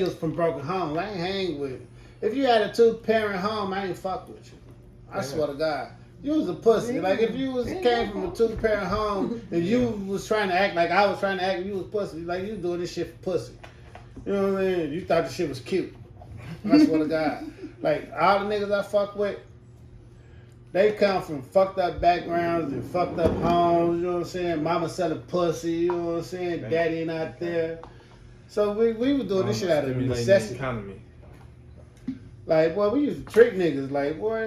niggas from broken homes. I ain't hang with. If you had a 2-parent home, I ain't fuck with you. I swear to God. You was a pussy. Like if you came from a 2-parent home and you was trying to act like I was trying to act, you was pussy. Like you doing this shit for pussy. You know what I mean? You thought the shit was cute. I swear to God. Like all the niggas I fuck with, they come from fucked up backgrounds and fucked up homes. You know what I'm saying? Mama selling pussy. You know what I'm saying? Daddy ain't out there. So we were doing this shit out of necessity. Economy. Like, boy, we used to trick niggas. Like, boy,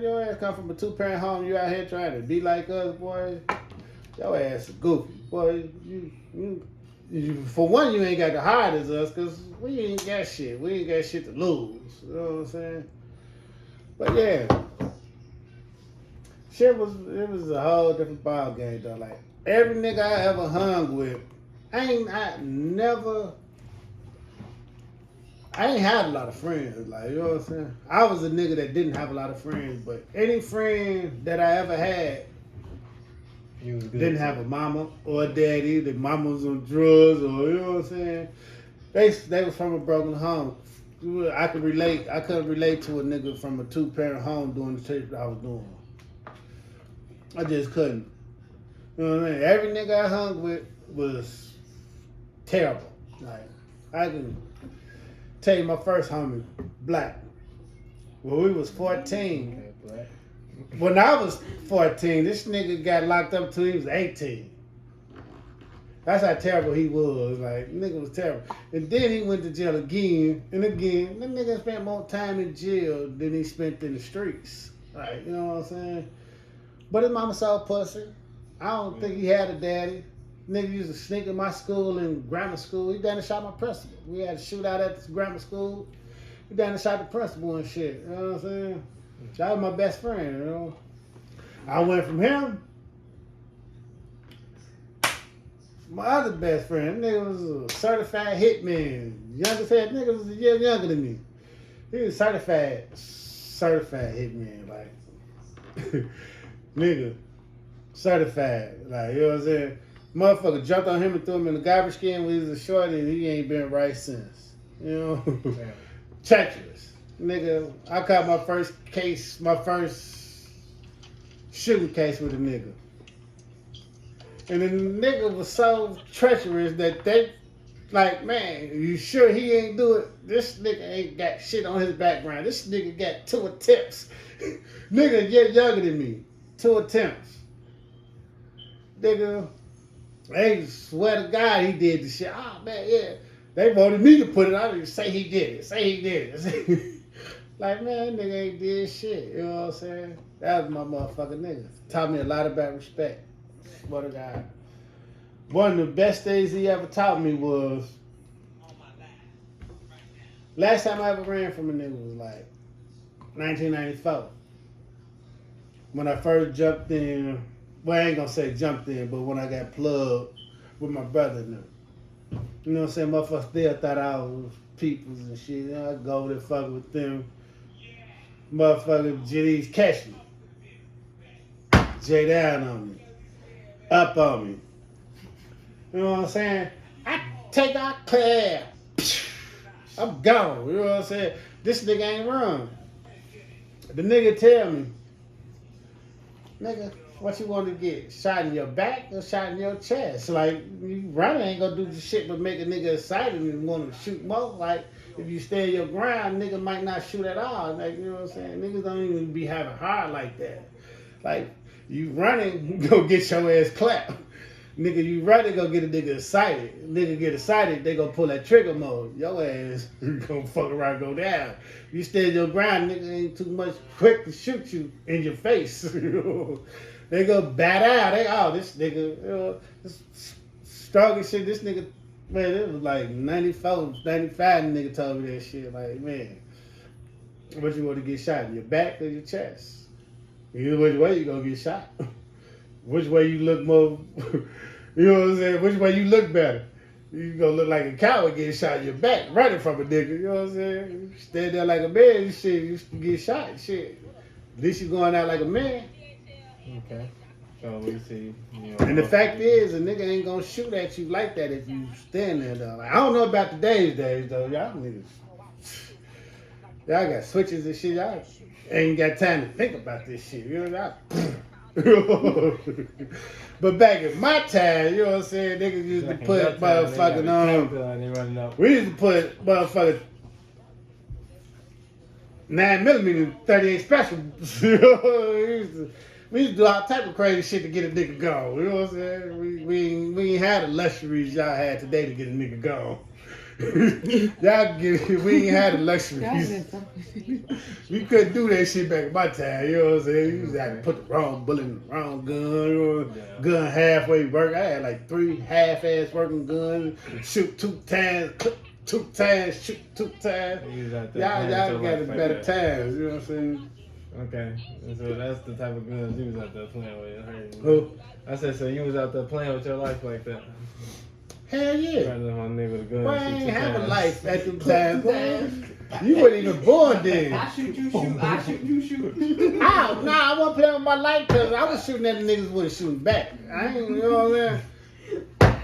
your ass come from a 2-parent home. You out here trying to be like us, boy. Your ass is goofy. Boy, you for one, you ain't got to hide as us because we ain't got shit. We ain't got shit to lose. You know what I'm saying? But yeah. It was a whole different ball game though. Like, every nigga I ever hung with, I ain't had a lot of friends, like, you know what I'm saying? I was a nigga that didn't have a lot of friends, but any friend that I ever had didn't have a mama or a daddy. The mama was on drugs, or, you know what I'm saying? They was from a broken home. I couldn't relate to a nigga from a 2-parent home doing the shit that I was doing. I just couldn't. You know what I mean? Every nigga I hung with was terrible. Like, I can tell you my first homie, Black. When we was 14. When I was 14, this nigga got locked up till he was 18. That's how terrible he was. Like, nigga was terrible. And then he went to jail again and again. That nigga spent more time in jail than he spent in the streets. Like, you know what I'm saying? But his mama sold pussy. I don't think he had a daddy. Nigga used to sneak in my school and grammar school. He done and shot my principal. We had a shootout at this grammar school. He done and shot the principal and shit. You know what I'm saying? That was my best friend, you know. I went from him. My other best friend, that nigga was a certified hitman. Youngest head nigga was a year younger than me. He was certified hitman, like nigga, certified, like, you know what I'm saying? Motherfucker jumped on him and threw him in the garbage can when he was a shorty, and he ain't been right since. You know, treacherous, nigga. I caught my first shooting case with a nigga. And the nigga was so treacherous that they, like, man, you sure he ain't do it? This nigga ain't got shit on his background. This nigga got 2 attempts. Nigga get younger than me. 2 attempts. Nigga, they swear to God he did the shit. Oh, man, yeah. They wanted me to put it out and say he did it. Say he did it. Like, man, nigga ain't did shit. You know what I'm saying? That was my motherfucking nigga. Taught me a lot about respect. Swear to God. One of the best things he ever taught me was, last time I ever ran from a nigga was like 1994. When I first jumped in, well, I ain't gonna say jumped in, but when I got plugged with my brother and them. You know what I'm saying? Motherfuckers still thought I was peoples and shit. You know, I go over there fucking with them. Motherfucker, Jitties catch me. J down on me. Up on me. You know what I'm saying? I take out clear. I'm gone. You know what I'm saying? This nigga ain't run. The nigga tell me, nigga, what you want to get? Shot in your back or shot in your chest? Like, you running ain't gonna do the shit but make a nigga excited and want to shoot more. Like, if you stay your ground, nigga might not shoot at all. Like, you know what I'm saying? Niggas don't even be having heart like that. Like, you running, go get your ass clapped. Nigga, you running, go get a nigga excited. Nigga get excited, they gonna pull that trigger mode. Your ass gonna fuck around, go down. You stay your ground, nigga ain't too much quick to shoot you in your face. You know? They go bat out. This nigga, you know, this strong as shit. This nigga, man, it was like 94, 95 nigga told me that shit. Like, man, what you want to get shot? In your back or your chest? Either which way you gonna get shot. Which way you look more, you know what I'm saying? Which way you look better? You gonna look like a coward getting shot in your back, running from a nigga, you know what I'm saying? You stand there like a man, you get shot, shit. At least you going out like a man. Okay. So we see. And the fact is, a nigga ain't gonna shoot at you like that if you stand there though. Like, I don't know about today's days though. Y'all niggas, y'all got switches and shit. Y'all ain't got time to think about this shit. You know y'all. But back in my time, you know what I'm saying, niggas used to put motherfucking we used to put motherfucking 9mm 38 special. We used to do all type of crazy shit to get a nigga gone. You know what I'm saying? We ain't had the luxuries y'all had today to get a nigga gone. We ain't had the luxuries. We couldn't do that shit back in my time. You know what I'm saying? You used to have to put the wrong bullet in the wrong gun. You know, gun halfway work. I had like 3 half-ass working guns. Shoot 2 times, clip 2 times, shoot 2 times. Y'all got a better times. You know what I'm saying? Okay, and so that's the type of guns you was out there playing with. Who? I said, so you was out there playing with your life like that? Hell yeah. Rather than my nigga with a gun. Boy, I ain't have a life at them times, boy. You weren't even born then. I shoot, you shoot. I shoot, you shoot. Nah, I wasn't playing with my life because I was shooting at the niggas who wasn't shooting back. I ain't, you know what I'm saying?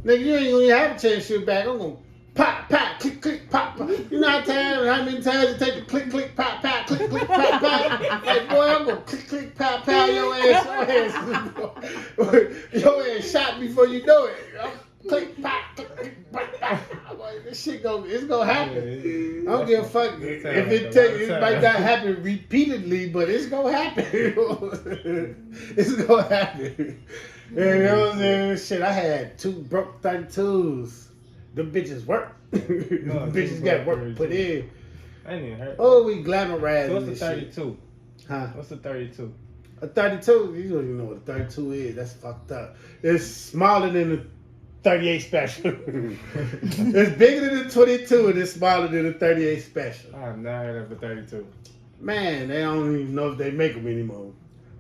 Nigga, you ain't gonna have a chance to shoot back. I'm gonna pop, pop, click, click, pop, pop. You know how many times it take to click, click, pop, pop, click, click, pop, pop. Like, boy, I'm gonna click, click, pop, pop your ass. Your ass shot before you know it. Click, pop, click, click, pop, pop. This shit it's gonna happen. I don't give a fuck if it might not happen repeatedly, but it's gonna happen. It's gonna happen. You know what I'm saying? Shit, I had 2 broke 32s. Them bitches work. Bitches got work put in. I didn't even heard. Oh, we glamorizing. So what's the this 32? Shit. Huh? What's the 32? A 32, you don't even know what a 32 is. That's fucked up. It's smaller than the 38 special. It's bigger than the 22 and it's smaller than the 38 special. I've never heard of a 32. Man, they don't even know if they make them anymore.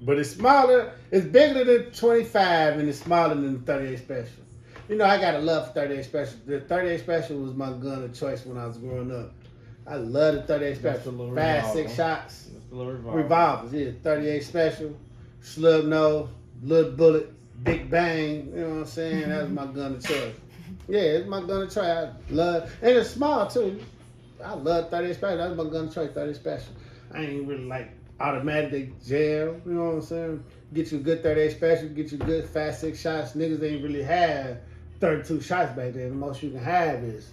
But it's smaller, it's bigger than the 25 and it's smaller than the 38 special. You know, I got a love for 38 special. The 38 special was my gun of choice when I was growing up. I love the 38 special. 5, 6 shots. Revolvers, yeah. 38 special, slug nose, little bullet, big bang. You know what I'm saying? That was my gun of choice. Yeah, it's my gun of choice. I love, and it's small too. I love 38 special. That's my gun of choice, 38 special. I ain't really like automatic jail. You know what I'm saying? Get you a good 38 special, get you good 5, 6 shots. Niggas ain't really had 32 shots back then. The most you can have is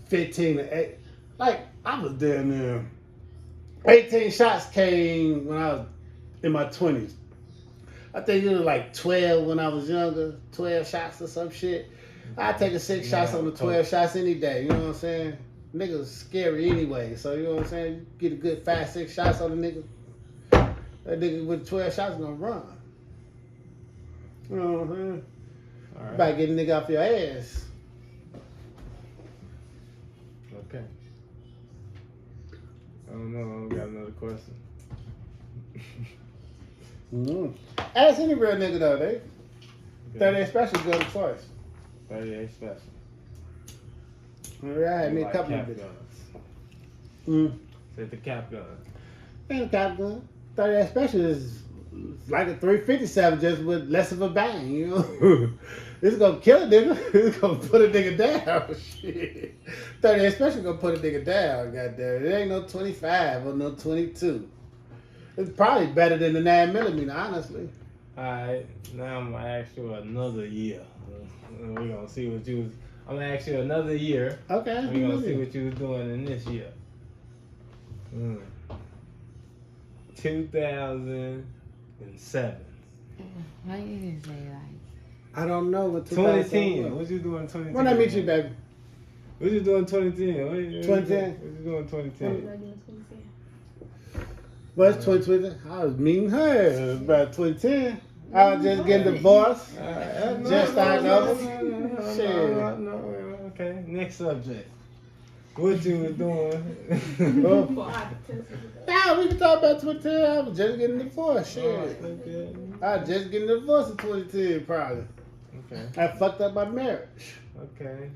15 to 8. Like, I was down there. 18 shots came when I was in my 20s. I think it was like 12 when I was younger. 12 shots or some shit. I'd take a 6 shots on the 12 shots any day. You know what I'm saying? Niggas scary anyway. So, you know what I'm saying? You get a good 5, 6 shots on the nigga. That nigga with 12 shots is gonna run. You know what I'm saying? All right. About getting a nigga off your ass. Okay. I don't know. I got another question. Ask any real nigga though, they 38 special good choice. 38 special. I had me a couple of bitches. Said the cap gun. Ain't a cap gun. 38 special is like a 357 just with less of a bang, you know? It's gonna kill a nigga. It's gonna put a nigga down. Shit. 38 special gonna put a nigga down, goddamn. It ain't no 25 or no 22. It's probably better than the 9mm, honestly. Alright, now I'm gonna ask you another year. We're gonna see what you was. I'm gonna ask you another year. Okay. We're gonna see what you was doing in this year. 2007. Why you didn't say like? I don't know what 2010. What you doing in 2010? When I meet you, baby. What you doing in 2010? 2010. What you doing in 2010? What's 2020? I was meeting her about 2010. I was just getting divorced. Just starting over. Shit. No, okay. Next subject. What you was doing? Now we can talk about 2010. I was just getting divorced. Shit. Okay. I was just getting divorced in 2010, probably. Okay. I fucked up my marriage. Okay.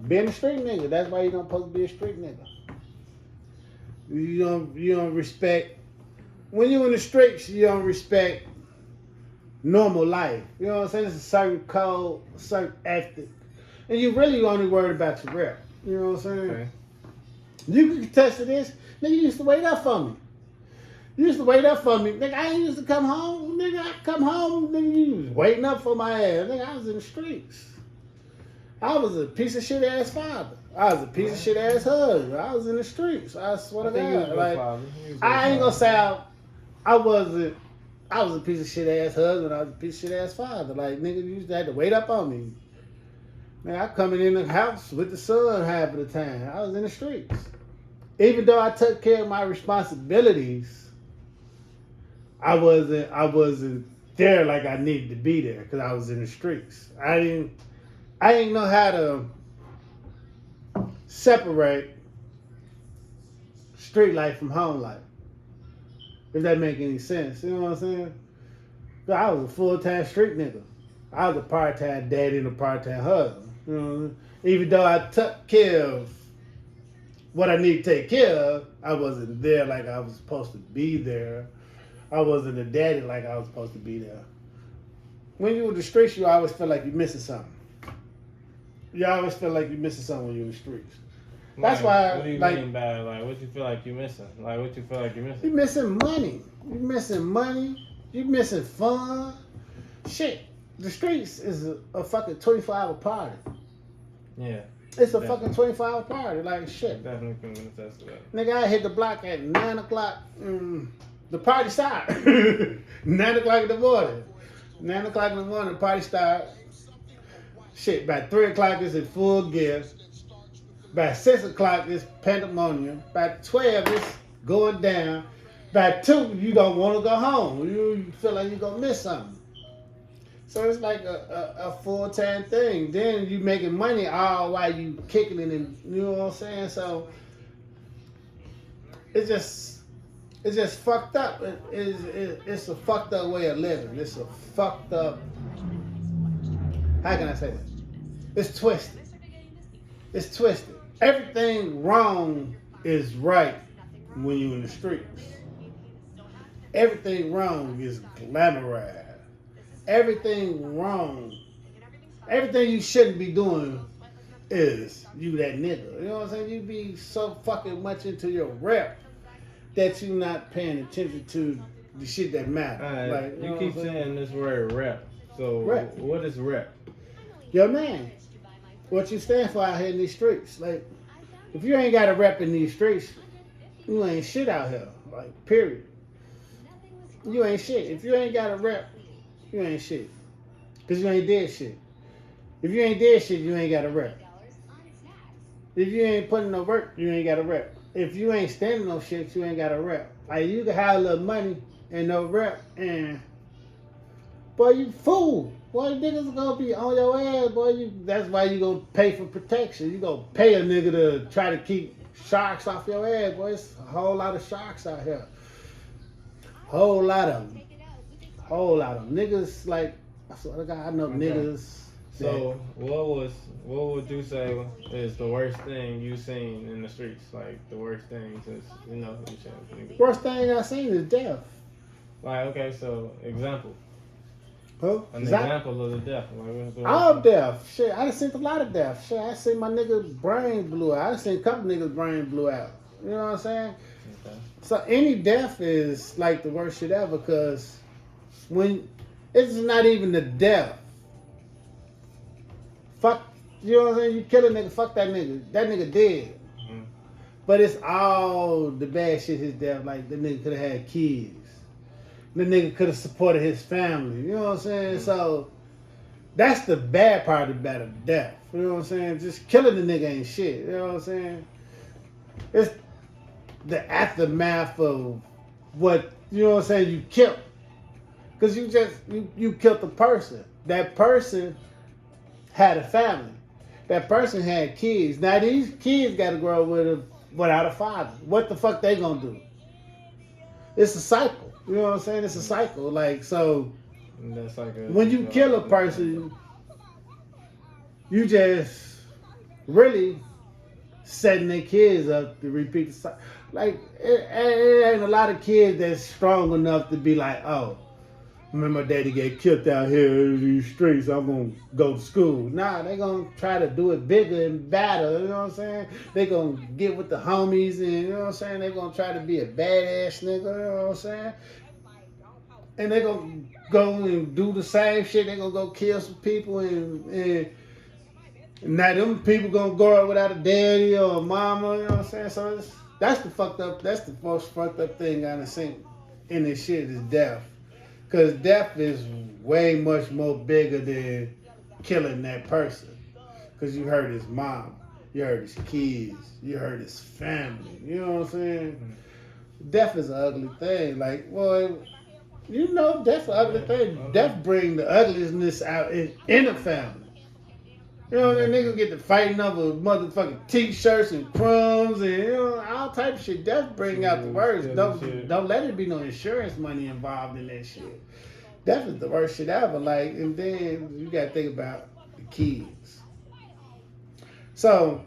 Being a street nigga. That's why you don't supposed to be a street nigga. You don't respect. when you in the streets, you don't respect normal life. You know what I'm saying? It's a certain code, a certain ethic. And you really only worried about your rep. You know what I'm saying? Okay. You can attest to this. Nigga, you used to wait up for me. You used to wait up for me. Nigga, I ain't used to come home. Nigga, I come home. Nigga, you was waiting up for my ass. Nigga, I was in the streets. I was a piece of shit ass father. I was a piece of shit ass husband. I was in the streets. I swear to God. Like, I ain't gonna say I wasn't. I was a piece of shit ass husband. I was a piece of shit ass father. Like, nigga, you used to have to wait up on me. Man, I coming in the house with the sun half of the time. I was in the streets. Even though I took care of my responsibilities, I wasn't there like I needed to be there because I was in the streets. I didn't know how to separate street life from home life. If that make any sense. You know what I'm saying? I was a full-time street nigga. I was a part-time daddy and a part-time husband. You know what I mean? Even though I took care of what I need to take care of, I wasn't there like I was supposed to be there. I wasn't a daddy like I was supposed to be there. When you're in the streets, you always feel like you're missing something. You always feel like you're missing something when you're in the streets. That's why. What do you mean by like? What you feel like you're missing? Like, what you feel like you're missing? You're missing money. You're missing money. You're missing fun. Shit. The streets is a fucking 24-hour party. Yeah. It's a fucking 24-hour party. Like, shit. Definitely can attest to that. Nigga, I hit the block at 9 o'clock. The party started. 9 o'clock in the morning. 9 o'clock in the morning, the party started. Shit, by 3 o'clock, it's in full gear. By 6 o'clock, it's pandemonium. By 12, it's going down. By 2, you don't want to go home. You feel like you're going to miss something. So it's like a full-time thing. Then you making money all while you kicking it, and you know what I'm saying? So it's just fucked up. It's a fucked up way of living. It's a fucked up. How can I say that? It's twisted. It's twisted. Everything wrong is right when you're in the streets. Everything wrong is glamorized. Everything wrong. Everything you shouldn't be doing is you that nigga. You know what I'm saying? You be so fucking much into your rep that you not paying attention to the shit that matters. Like, you keep saying this word rep. So rep. What is rep? Yo, man, what you stand for out here in these streets? Like, if you ain't got a rep in these streets, you ain't shit out here. Like, period. You ain't shit. If you ain't got a rep, you ain't shit. Because you ain't did shit. If you ain't did shit, you ain't got a rep. If you ain't putting no work, you ain't got a rep. If you ain't standing no shit, you ain't got a rep. Like, you can have a little money and no rep, and boy, you fool. Boy, niggas gonna be on your ass, boy. That's why you gonna pay for protection. You gonna pay a nigga to try to keep sharks off your ass, boy. It's a whole lot of sharks out here. Whole lot of them. Whole lot of them. Niggas, like, I swear to God, I know niggas. So what would you say is the worst thing you seen in the streets? Like the worst thing since you said. Worst thing I seen is death. Like, okay, so example. Huh? An example of the death. Like, all death. Shit, I done seen a lot of death. Shit, I seen my nigga's brain blew out. I done seen a couple niggas' brain blew out. You know what I'm saying? Okay. So any death is like the worst shit ever, because when it's not even the death. Fuck, you know what I'm saying? You kill a nigga, fuck that nigga. That nigga dead. Mm-hmm. But it's all the bad shit, his death. Like, the nigga could have had kids. The nigga could have supported his family. You know what I'm saying? Mm-hmm. So that's the bad part about a death. You know what I'm saying? Just killing the nigga ain't shit. You know what I'm saying? It's the aftermath of what, you know what I'm saying, you killed. Because you killed the person. That person had a family. That person had kids. Now these kids got to grow up without a father. What the fuck they gonna do? It's a cycle. You know what I'm saying? It's a cycle. Like, so that's like when you kill a person, you just really setting their kids up to repeat the cycle. Like, it ain't a lot of kids that's strong enough to be like, oh, remember my daddy get killed out here in these streets, I'm going to go to school. Nah, they going to try to do it bigger and better, you know what I'm saying? They going to get with the homies and, you know what I'm saying? They going to try to be a badass nigga, you know what I'm saying? And they going to go and do the same shit. They going to go kill some people and now them people going to grow up without a daddy or a mama, you know what I'm saying? So that's the most fucked up thing I done seen in this shit is death. Because death is way much more bigger than killing that person. Because you hurt his mom, you hurt his kids, you hurt his family. You know what I'm saying? Death is an ugly thing. Like, well, you know, death is an ugly thing. Death brings the ugliness out in a family. You know, that niggas get to fighting over motherfucking t-shirts and crumbs and, you know, all type of shit. Death bring out the worst. Don't let it be no insurance money involved in that shit. Death is the worst shit ever. Like, and then you gotta think about the kids. So,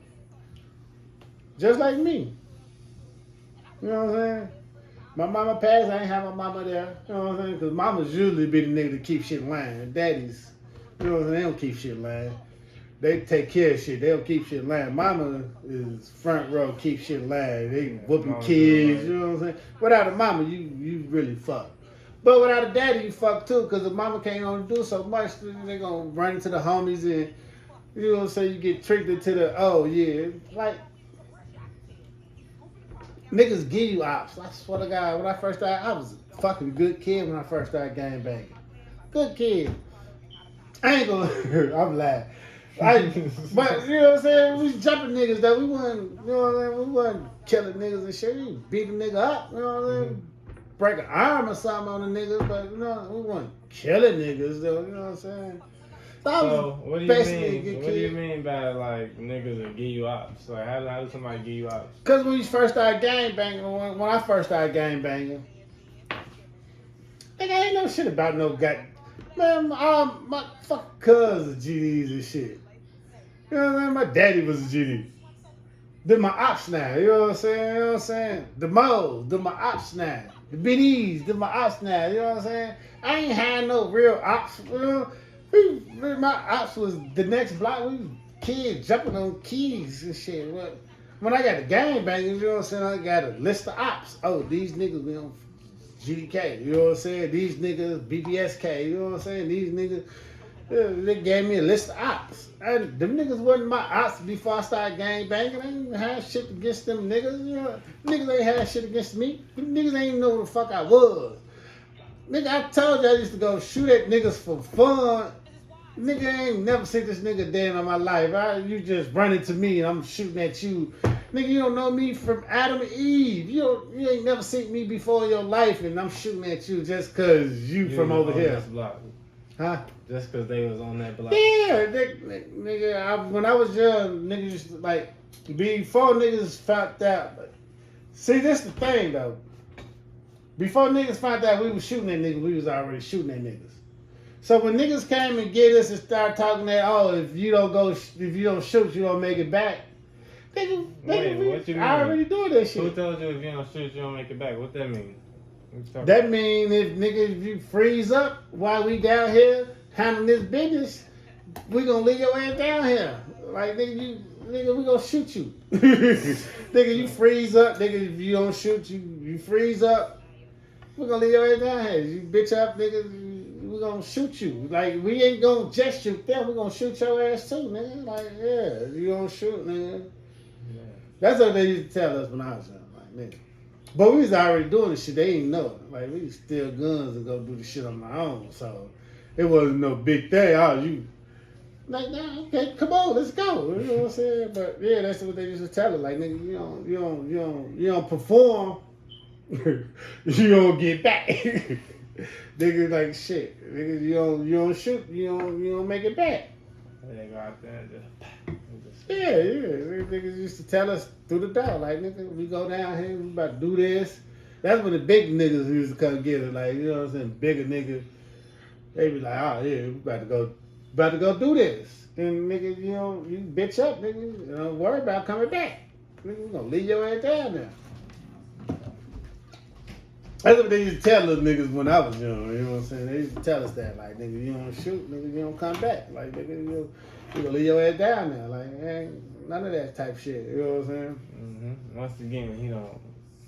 just like me. You know what I'm saying? My mama passed, I ain't have my mama there. You know what I'm saying? Because mamas usually be the nigga to keep shit in line. Daddies, you know what I'm saying? They don't keep shit in line. They take care of shit. They don't keep shit in line. Mama is front row, keep shit in line. They whooping kids, you know what I'm saying? Without a mama, you really fuck. But without a daddy, you fuck too, because the mama can't only do so much. They gonna run into the homies and, you know what I'm saying, you get tricked into the, oh yeah. Like, niggas give you ops. I swear to God, when I first started, I was a fucking good kid when I first started gang banging. Good kid. I ain't gonna, I'm laughing. But you know what I'm saying? We was jumping niggas though. We wasn't, you know what I'm saying? We wasn't killing niggas and shit. We beat a nigga up, you know what I'm saying? Break an arm or something on a nigga, but you know, we wasn't killing niggas though, you know what I'm saying? So what do you mean? What do you mean by like niggas that give you ops? Like how does somebody give you ops? Cause when you first started gang banging, when I first started gang banging, nigga, I ain't know shit about no guy. Man, my fucking cousins GDs and shit. You know what I'm saying? My daddy was a GD. Then my ops now, you know what I'm saying? You know what I'm saying? The Mo's, then my ops now. The BDs, then my ops now, you know what I'm saying? I ain't had no real ops, you know? My ops was the next block, we was kids jumping on keys and shit. When I got the gang bangers, you know what I'm saying? I got a list of ops. Oh, these niggas be on GDK, you know what I'm saying? These niggas BBSK, you know what I'm saying? These niggas, they gave me a list of ops. And them niggas wasn't my ops before I started gang banging. I ain't had shit against them niggas. You know, niggas ain't had shit against me. Them niggas ain't know who the fuck I was. Nigga, I told you I used to go shoot at niggas for fun. Nigga, I ain't never seen this nigga day in my life. You just run into me and I'm shooting at you. Nigga, you don't know me from Adam and Eve. You ain't never seen me before in your life and I'm shooting at you just cause you from over here. Huh? Just because they was on that block. Yeah, nigga. When I was young, niggas used to, like, before niggas found out. See, this the thing though. Before niggas found out we was shooting at niggas, we was already shooting at niggas. So when niggas came and get us and started talking that, oh, if you don't shoot, you don't make it back. What you mean? I already doing that shit. Who told you if you don't shoot, you don't make it back? What that mean? That mean if you freeze up while we down here handling this business, we gonna leave your ass down here. Like nigga, we gonna shoot you. Nigga, you freeze up. Nigga, if you don't shoot, you freeze up. We gonna leave your ass down here. You bitch up, nigga. We gonna shoot you. Like we ain't gonna just shoot them. We gonna shoot your ass too, nigga. Like yeah, you gonna shoot, nigga. Yeah. That's what they used to tell us when I was young, like nigga. But we was already doing this shit. They didn't know. Like, we steal guns and go do the shit on our own. So, it wasn't no big thing. Oh, you... Like, nah, okay, come on, let's go. You know what I'm saying? But, yeah, that's what they used to tell us. Like, nigga, you don't perform, you don't get back. Nigga, like, shit. Nigga, you don't shoot, you don't make it back. They go out there and just... Yeah. Niggas used to tell us through the door, like, nigga, we go down here, we about to do this. That's when the big niggas used to come get it, like, you know what I'm saying, bigger niggas. They be like, oh, yeah, we about to go do this. And, nigga, you bitch up, nigga. Don't worry about coming back. Nigga, we gonna leave your ass down there. That's what they used to tell us niggas when I was young, you know what I'm saying? They used to tell us that, like, nigga, you don't shoot, nigga, you don't come back. Like, nigga, you gonna leave your ass down there. Like, ain't none of that type shit, you know what I'm saying? Mm-hmm. Once again, he don't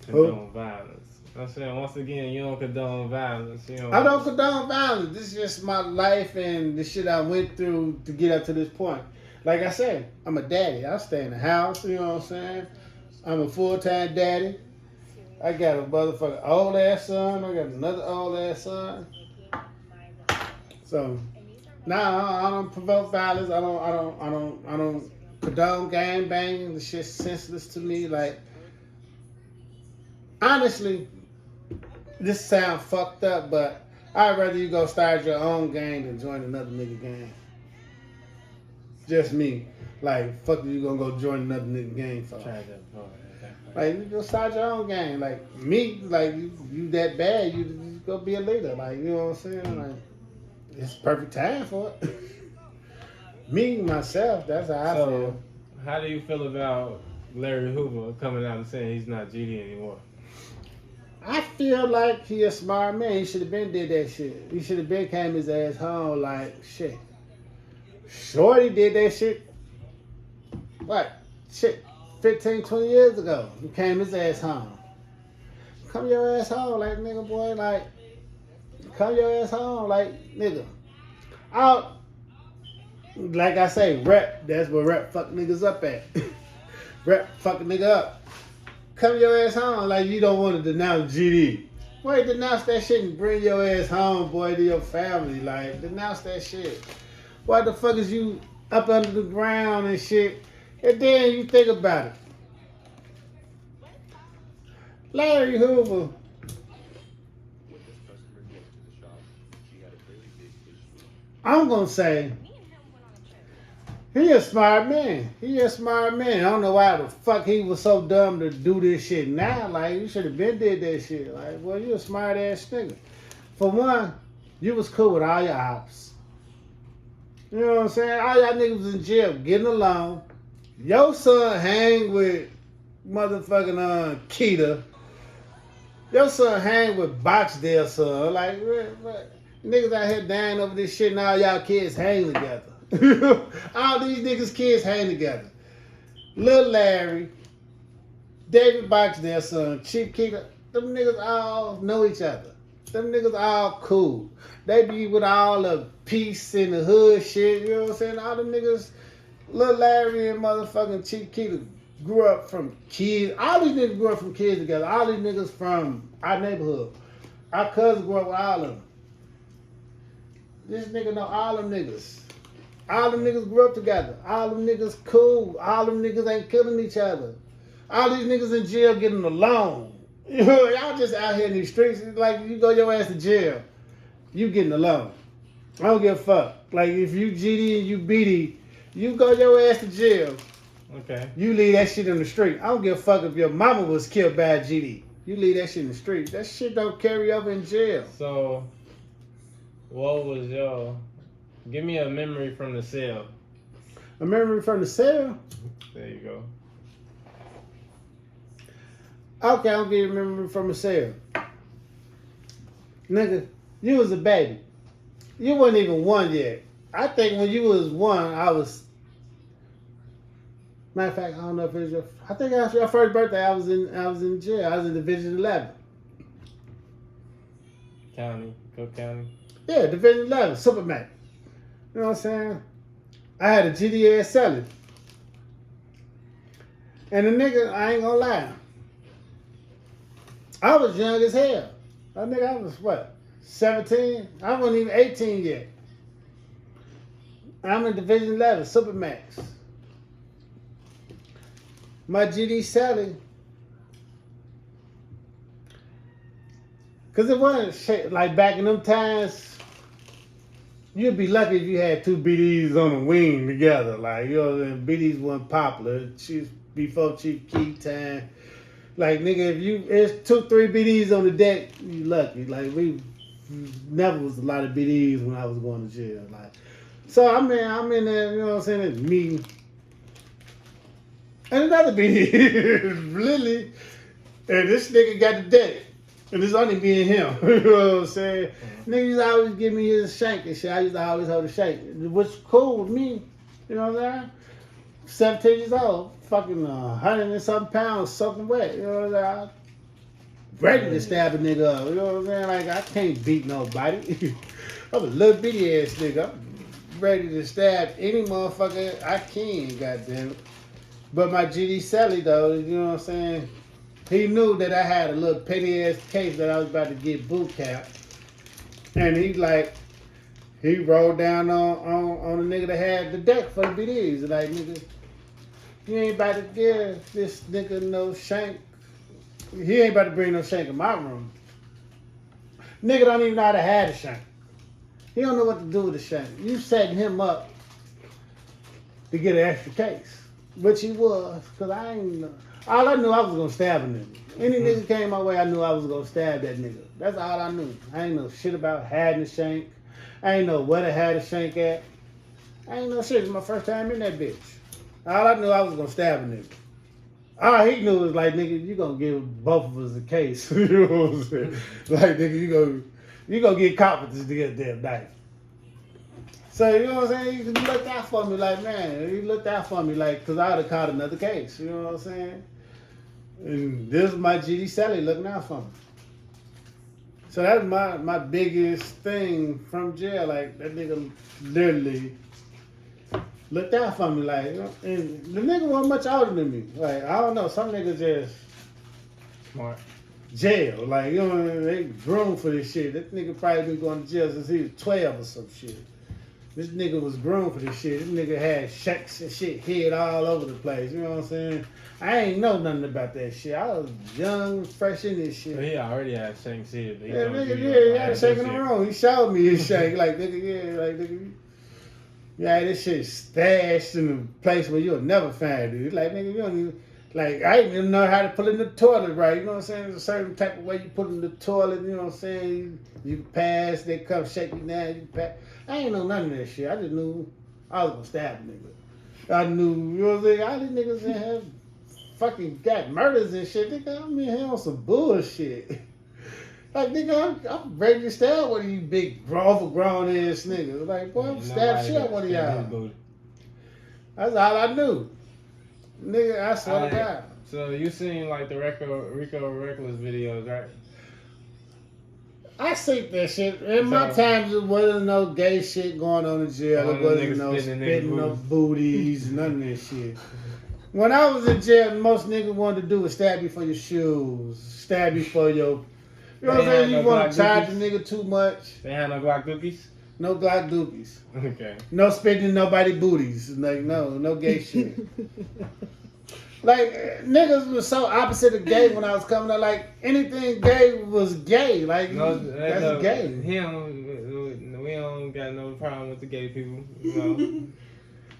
condone violence. I'm saying, once again, you don't condone violence. You know, I don't condone violence. This is just my life and the shit I went through to get up to this point. Like I said, I'm a daddy. I stay in the house, you know what I'm saying? I'm a full-time daddy. I got a motherfucking old ass son. I got another old ass son. So now I don't provoke violence. I don't condone gang banging. The shit's senseless to me. Like, honestly, this sounds fucked up, but I'd rather you go start your own gang than join another nigga gang. Just me. Like, fuck you gonna go join another nigga gang for? Like, you go start your own gang. Like, me, like, you that bad, you go be a leader. Like, you know what I'm saying? Like, it's perfect time for it. Me, myself, that's how I feel. How do you feel about Larry Hoover coming out and saying he's not GD anymore? I feel like he a smart man. He should have been did that shit. He should have been came his ass home like, shit. Shorty did that shit. What? Shit. 15, 20 years ago, he came his ass home. Come your ass home, like, nigga, boy, like, come your ass home, like, nigga. Out, like I say, rep, that's where rep fuck niggas up at. Rep fuck a nigga up. Come your ass home, like, you don't want to denounce GD. Boy, denounce that shit and bring your ass home, boy, to your family, like, denounce that shit. Why the fuck is you up under the ground and shit? And then you think about it. Larry Hoover. I'm going to say, he a smart man. He a smart man. I don't know why the fuck he was so dumb to do this shit now. Like, you should have been did that shit. Like, well, you a smart ass nigga. For one, you was cool with all your ops. You know what I'm saying? All y'all niggas was in jail getting along. Your son hang with motherfucking Keita. Your son hang with Boxdale son. Like, what? Niggas out here dying over this shit and all y'all kids hang together. All these niggas kids hang together. Lil Larry, David Boxdale son, Chief Keita, them niggas all know each other. Them niggas all cool. They be with all the peace in the hood shit, you know what I'm saying? All them niggas, Lil Larry and motherfucking Chief Keita grew up from kids. All these niggas grew up from kids together. All these niggas from our neighborhood. Our cousins grew up with all of them. This nigga know all them niggas. All them niggas grew up together. All them niggas cool. All them niggas ain't killing each other. All these niggas in jail getting along. You know, y'all just out here in these streets. It's like, you go your ass to jail, you getting along. I don't give a fuck. Like, if you GD and you BD, you go your ass to jail. Okay. You leave that shit in the street. I don't give a fuck if your mama was killed by a GD. You leave that shit in the street. That shit don't carry over in jail. So, what was your... Give me a memory from the cell. A memory from the cell? There you go. Okay, I'll give you a memory from the cell. Nigga, you was a baby. You wasn't even one yet. I think when you was one, I was... Matter of fact, I don't know if it was your... I think after your first birthday, I was in jail. I was in Division 11. County. Cook County. Yeah, Division 11, Supermax. You know what I'm saying? I had a GDS selling. And the nigga, I ain't gonna lie, I was young as hell. I think I was, what, 17? I wasn't even 18 yet. I'm in Division 11, Supermax. My GD selling. Because it wasn't shit, like back in them times, you'd be lucky if you had two BDs on the wing together. Like, you know, BDs wasn't popular. Before Chief Key time. Like, nigga, if it's 2-3 BDs on the deck, you lucky. Like, we never was a lot of BDs when I was going to jail. Like, so I'm in there, you know what I'm saying? It's me. And another BD, Lily, and this nigga got the dick. And it's only being him. You know what I'm saying? Nigga used to always give me his shank and shit. I used to always hold the shank, which cool with me. You know what I'm saying? 17 years old, fucking 100 and something pounds, soaking wet. You know what I'm saying? Ready to stab a nigga up. You know what I'm saying? Like, I can't beat nobody. I'm a little bitty ass nigga. I'm ready to stab any motherfucker I can, goddamn it. But my GD Sally, though, you know what I'm saying? He knew that I had a little petty ass case that I was about to get boot capped. And he rolled down on the nigga that had the deck for the BDs. Like, nigga, you ain't about to give this nigga no shank. He ain't about to bring no shank in my room. Nigga don't even know how to have a shank. He don't know what to do with the shank. You setting him up to get an extra case. Which he was, because I ain't know. All I knew I was gonna stab a nigga. Any nigga came my way, I knew I was gonna stab that nigga. That's all I knew. I ain't know shit about having a shank. I ain't know where to have a shank at. I ain't know shit. It was my first time in that bitch. All I knew I was gonna stab a nigga. All he knew was like, nigga, you gonna give both of us a case. You know what I'm saying? Like, nigga, you gonna get caught with this damn knife. So, you know what I'm saying? He looked out for me like, man, he looked out for me like, because I would have caught another case. You know what I'm saying? And this is my GD Sally looking out for me. So that's my biggest thing from jail. Like, that nigga literally looked out for me. Like, you know, and the nigga wasn't much older than me. Like, I don't know, some niggas just Smart. jail. Like, you know, they groomed for this shit. That nigga probably been going to jail since he was 12 or some shit. This nigga was groomed for this shit. This nigga had shacks and shit hid all over the place. You know what I'm saying? I ain't know nothing about that shit. I was young, fresh in this shit. But he already had shanks here. Yeah, nigga, yeah, he had a shank in the room. He showed me his shank. Like, nigga, yeah, like, nigga, yeah, this shit stashed in a place where you'll never find it. Like, nigga, you don't even, like, I didn't even know how to put it in the toilet right. You know what I'm saying? There's a certain type of way you put it in the toilet, you know what I'm saying? You pass, they come shake you down, you pass. I ain't know none of that shit. I just knew I was gonna stab a nigga. I knew, you know what I'm saying? All these niggas in here fucking got murders and shit. Nigga, I'm in here on some bullshit. Like, nigga, I'm ready to stab one of you big, overgrown ass niggas. Like, boy, I'm stab shit out one of y'all. That's all I knew. Nigga, I swear to God. So you seen like the Rico Reckless videos, right? I seen that shit. In my times, there wasn't no gay shit going on in jail. There wasn't no spitting no booties, none of that shit. When I was in jail, most niggas wanted to do was stab you for your shoes, stab you for your... You know what I'm saying? You want to charge a nigga too much. They had no GLOCK DOOKIES? No GLOCK DOOKIEs. Okay. No spitting nobody booties. Like, no gay shit. Like, niggas was so opposite of gay when I was coming up. Like, anything gay was gay. Like, that's gay. We don't got no problem with the gay people. You know?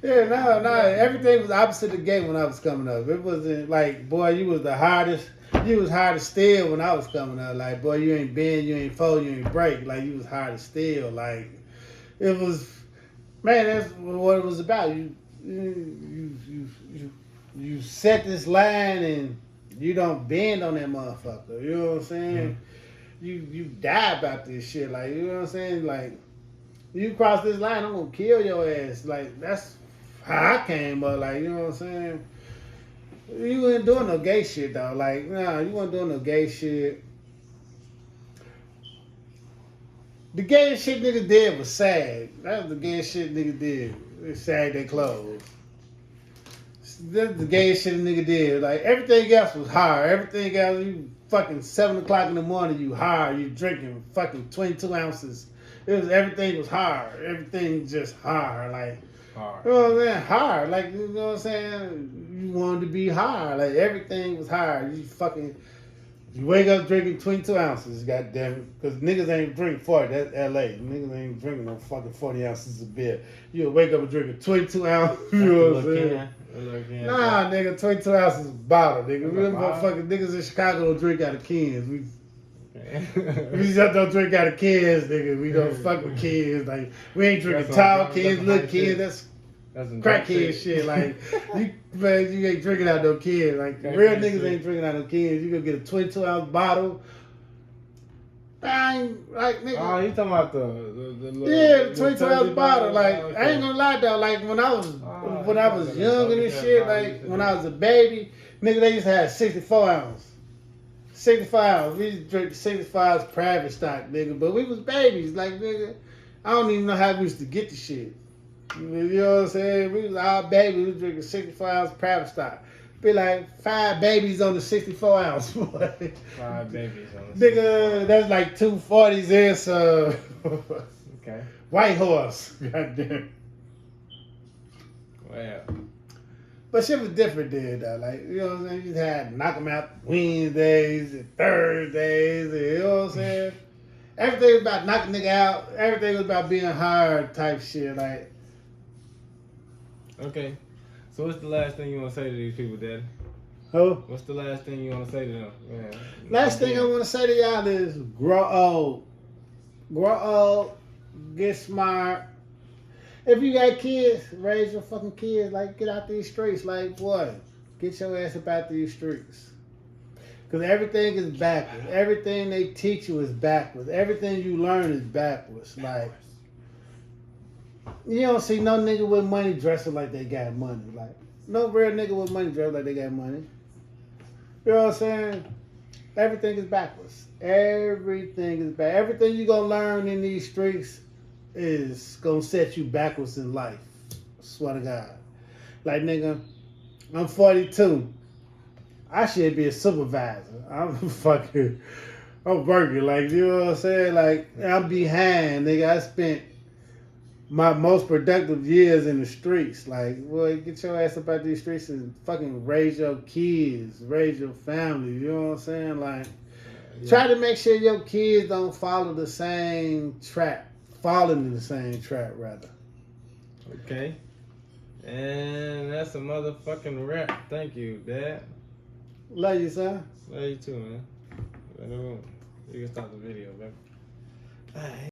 Yeah, no. Everything was opposite of gay when I was coming up. It wasn't like, boy, you was the hardest. You was hard to steal when I was coming up. Like, boy, you ain't bend, you ain't fold, you ain't break. Like, you was hard to steal. Like, it was, man, that's what it was about. You set this line and you don't bend on that motherfucker. You know what I'm saying? Mm-hmm. You die about this shit. Like, you know what I'm saying? Like, you cross this line, I'm gonna kill your ass. Like, that's how I came up. Like, you know what I'm saying? You ain't doing no gay shit though. Like, nah, you wasn't doing no gay shit. The gayest shit niggas did was SAG. That was the gayest shit niggas did. They SAG their clothes. That's the gayest shit a nigga did. Like, everything else was hard. Everything else, you fucking 7 o'clock in the morning, you hard. You drinking fucking 22 ounces. Everything was hard. Everything just hard. Like, hard. You know what I'm saying? Hard. Like, you know what I'm saying? You wanted to be hard. Like, everything was hard. You wake up drinking 22 ounces, goddamn it. Because niggas ain't drink 40. That's LA. Niggas ain't drinking no fucking 40 ounces of beer. You'll wake up and drinking 22 ounces. You know what I'm saying? Nah, nigga, 22 ounces of bottle, nigga. We motherfucking niggas in Chicago don't drink out of cans. We just don't drink out of cans, nigga. We don't fuck with cans. Like, we ain't drinking tall cans, little cans. That's some crackhead shit. Like, you ain't drinking out no kids. Like, real niggas ain't drinking out no kids. You gonna get a 22-ounce bottle. Bang, like, nigga. Oh, you talking about the 22-ounce bottle. Like, okay. I ain't gonna lie though. Like, when I was young and this shit, like, when I was a baby, nigga, they used to have 64 ounce. 65 ounce. We used to drink 65 ounce private stock, nigga. But we was babies. Like, nigga, I don't even know how we used to get the shit. You know what I'm saying? We was all babies. We was drinking 64 ounce private stock. Be like 5 babies on the 64 ounce. 5 babies on the Nigga, that's like 2 40s and some okay. white horse. Goddamn. Well. But shit was different then, though. Like, you know what I'm saying? You just had knock 'em out Wednesdays and Thursdays, and, you know what I'm saying? Everything was about knocking nigga out. Everything was about being hard type shit. Like, Okay. So what's the last thing you want to say to these people, Daddy? who? What's the last thing you want to say to them? Man. Last thing I want to say to y'all is grow old. Grow old. Get smart. If you got kids, raise your fucking kids. Like, get out these streets. Like, boy, get your ass up out these streets. Because everything is backwards. Everything they teach you is backwards. Everything you learn is backwards. Like, you don't see no nigga with money dressing like they got money. Like, no real nigga with money dressing like they got money. You know what I'm saying? Everything is backwards. Everything is back. Everything you gonna learn in these streets is gonna set you backwards in life. I swear to God. Like, nigga, I'm 42. I should be a supervisor. I'm working. Like, you know what I'm saying? Like, I'm behind, nigga. I spent my most productive years in the streets. Like, boy, get your ass up out these streets and fucking raise your kids, raise your family. You know what I'm saying? Like, try to make sure your kids don't follow the same trap. Fall into the same trap, rather. Okay. And that's a motherfucking wrap. Thank you, Dad. Love you, son. Love you too, man. You can stop the video, baby.